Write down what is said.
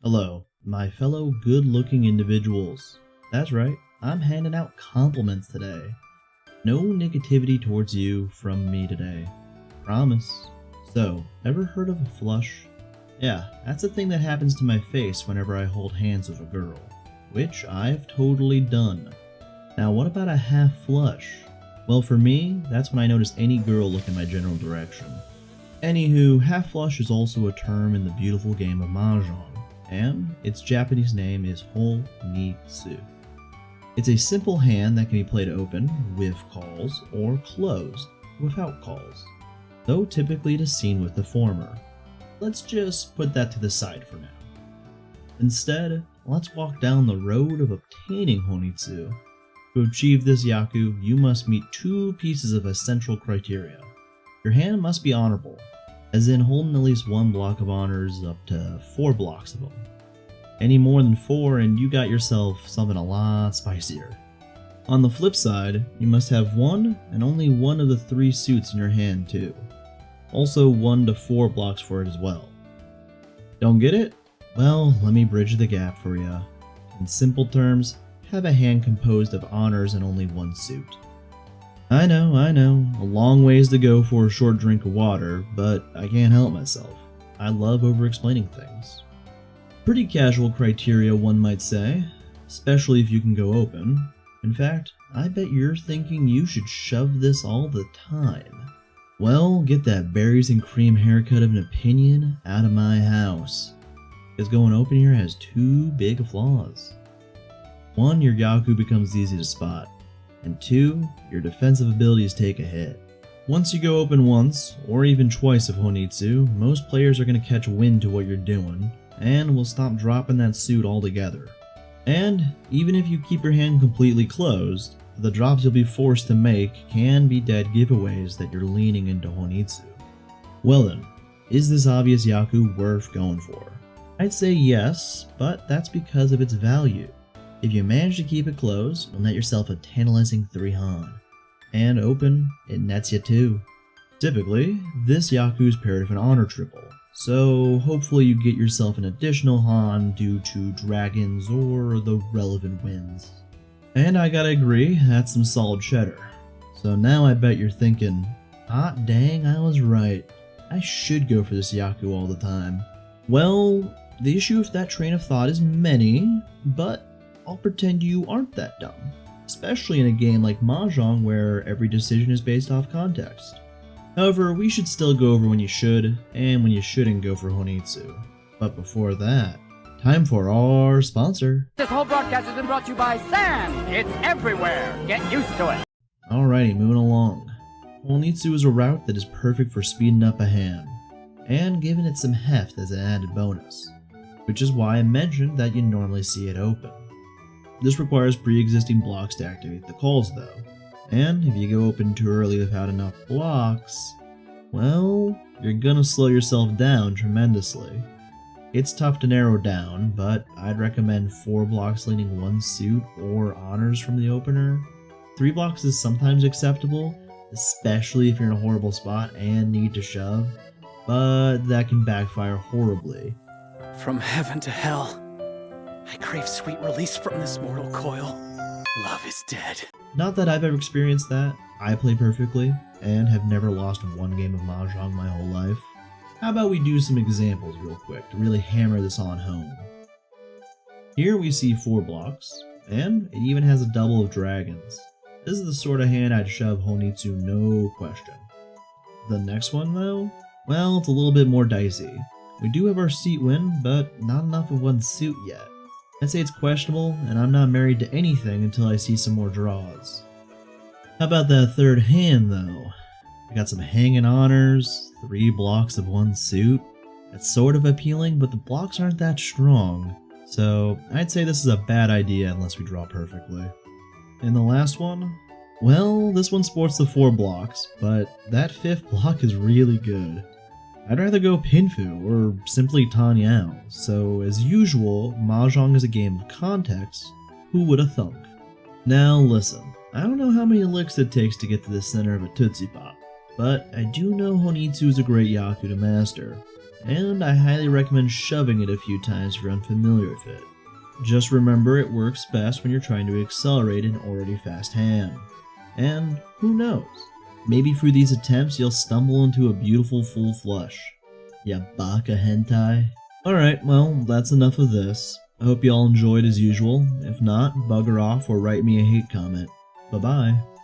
Hello, my fellow good-looking individuals. That's right, I'm handing out compliments today. No negativity towards you from me today. Promise. So, ever heard of a flush? Yeah, that's a thing that happens to my face whenever I hold hands with a girl, which I've totally done. Now what about a half flush? Well, for me, that's when I notice any girl look in my general direction. Anywho, half flush is also a term in the beautiful game of Mahjong, and its Japanese name is Honitsu. It's a simple hand that can be played open, with calls, or closed, without calls, though typically it is seen with the former. Let's just put that to the side for now. Instead, let's walk down the road of obtaining Honitsu. To achieve this Yaku, you must meet two pieces of essential criteria. Your hand must be honorable, as in holding at least one block of honors up to 4 blocks of them. Any more than 4 and you got yourself something a lot spicier. On the flip side, you must have one and only one of the 3 suits in your hand too. Also 1 to 4 blocks for it as well. Don't get it? Well, let me bridge the gap for you. In simple terms, have a hand composed of honors and only 1 suit. I know, a long ways to go for a short drink of water, but I can't help myself. I love over-explaining things. Pretty casual criteria, one might say, especially if you can go open. In fact, I bet you're thinking you should shove this all the time. Well, get that berries and cream haircut of an opinion out of my house. Because going open here has 2 big flaws. 1, your Yaku becomes easy to spot. And 2, your defensive abilities take a hit. Once you go open once, or even twice of Honitsu, most players are going to catch wind to what you're doing, and will stop dropping that suit altogether. And even if you keep your hand completely closed, the drops you'll be forced to make can be dead giveaways that you're leaning into Honitsu. Well then, is this obvious Yaku worth going for? I'd say yes, but that's because of its value. If you manage to keep it closed, you'll net yourself a tantalizing 3 Han. And open, it nets you 2. Typically, this Yaku's paired with an honor triple, so hopefully you get yourself an additional Han due to dragons or the relevant wins. And I gotta agree, that's some solid cheddar. So now I bet you're thinking, hot dang, I was right. I should go for this Yaku all the time. Well, the issue with that train of thought is many, but I'll pretend you aren't that dumb, especially in a game like Mahjong where every decision is based off context. However, we should still go over when you should, and when you shouldn't go for Honitsu. But before that, time for our sponsor. This whole broadcast has been brought to you by Sand. It's everywhere. Get used to it. Alrighty, moving along. Honitsu is a route that is perfect for speeding up a hand, and giving it some heft as an added bonus, which is why I mentioned that you normally see it open. This requires pre-existing blocks to activate the calls though, and if you go open too early without enough blocks, well, you're gonna slow yourself down tremendously. It's tough to narrow down, but I'd recommend 4 blocks leaning 1 suit or honors from the opener. 3 blocks is sometimes acceptable, especially if you're in a horrible spot and need to shove, but that can backfire horribly. From heaven to hell, I crave sweet release from this mortal coil. Love is dead. Not that I've ever experienced that. I play perfectly, and have never lost 1 game of Mahjong my whole life. How about we do some examples real quick to really hammer this on home. Here we see 4 blocks, and it even has a double of dragons. This is the sort of hand I'd shove Honitsu no question. The next one though? Well, it's a little bit more dicey. We do have our seat win, but not enough of 1 suit yet. I'd say it's questionable, and I'm not married to anything until I see some more draws. How about that third hand though? I got some hanging honors, 3 blocks of 1 suit. That's sort of appealing, but the blocks aren't that strong, so I'd say this is a bad idea unless we draw perfectly. And the last one? Well, this one sports the 4 blocks, but that 5th block is really good. I'd rather go Pinfu or simply Tanyao, so as usual, Mahjong is a game of context. Who would have thunk? Now listen, I don't know how many licks it takes to get to the center of a Tootsie Pop, but I do know Honitsu is a great Yaku to master. and I highly recommend shoving it a few times if you're unfamiliar with it. Just remember it works best when you're trying to accelerate an already fast hand. And who knows, maybe through these attempts you'll stumble into a beautiful full flush. Ya baka hentai. Alright, well, that's enough of this. I hope you all enjoyed as usual. If not, bugger off or write me a hate comment. Bye bye.